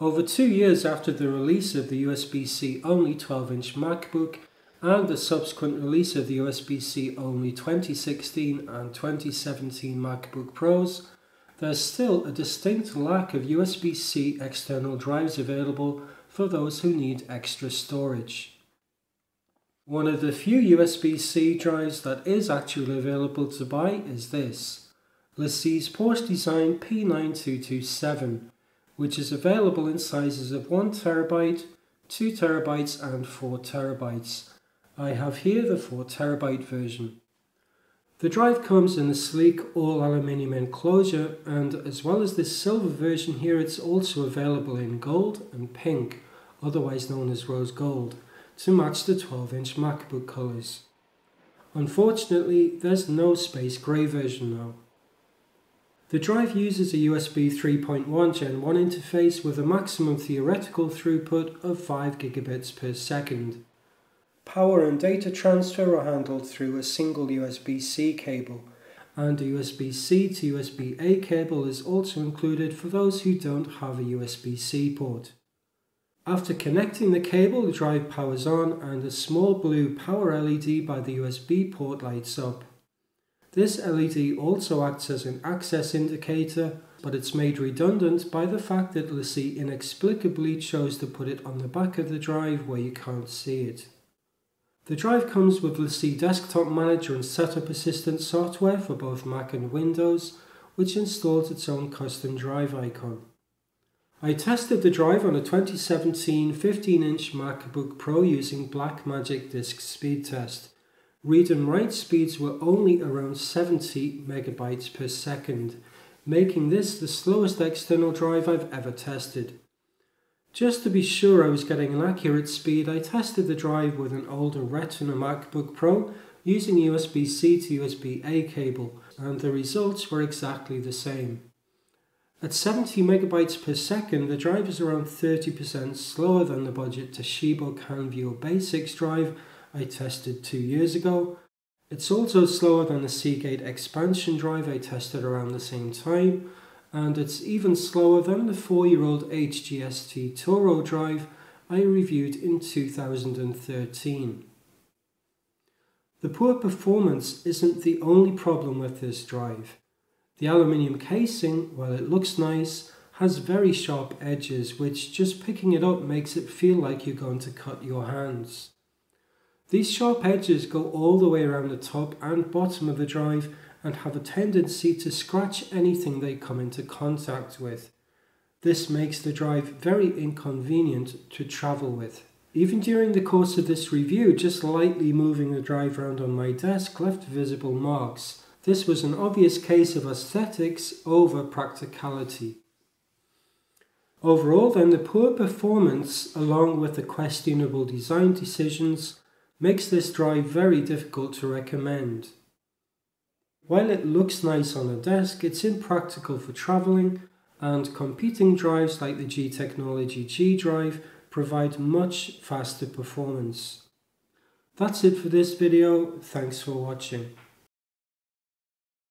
Over 2 years after the release of the USB-C only 12-inch MacBook and the subsequent release of the USB-C only 2016 and 2017 MacBook Pros, there's still a distinct lack of USB-C external drives available for those who need extra storage. One of the few USB-C drives that is actually available to buy is this, Lacie's Porsche Design P9227, which is available in sizes of 1TB, 2TB and 4TB. I have here the 4TB version. The drive comes in a sleek all aluminium enclosure, and as well as this silver version here, it's also available in gold and pink, otherwise known as rose gold, to match the 12-inch MacBook colours. Unfortunately, there's no space grey version now. The drive uses a USB 3.1 Gen 1 interface with a maximum theoretical throughput of 5 gigabits per second. Power and data transfer are handled through a single USB-C cable, and a USB-C to USB-A cable is also included for those who don't have a USB-C port. After connecting the cable, the drive powers on and a small blue power LED by the USB port lights up. This LED also acts as an access indicator, but it's made redundant by the fact that Lacie inexplicably chose to put it on the back of the drive where you can't see it. The drive comes with Lacie Desktop Manager and Setup Assistant software for both Mac and Windows, which installs its own custom drive icon. I tested the drive on a 2017 15-inch MacBook Pro using Blackmagic Disk Speed Test. Read and write speeds were only around 70 megabytes per second, making this the slowest external drive I've ever tested. Just to be sure I was getting an accurate speed, I tested the drive with an older Retina MacBook Pro using USB-C to USB-A cable, and the results were exactly the same. At 70 megabytes per second, the drive is around 30% slower than the budget Toshiba CanViewer Basics drive I tested 2 years ago. It's also slower than the Seagate expansion drive I tested around the same time, and it's even slower than the 4-year-old HGST Toro drive I reviewed in 2013. The poor performance isn't the only problem with this drive. The aluminium casing, while it looks nice, has very sharp edges which just picking it up makes it feel like you're going to cut your hands. These sharp edges go all the way around the top and bottom of the drive and have a tendency to scratch anything they come into contact with. This makes the drive very inconvenient to travel with. Even during the course of this review, just lightly moving the drive around on my desk left visible marks. This was an obvious case of aesthetics over practicality. Overall then, the poor performance along with the questionable design decisions makes this drive very difficult to recommend. While it looks nice on a desk, it's impractical for travelling, and competing drives like the G Technology G drive provide much faster performance. That's it for this video. Thanks for watching.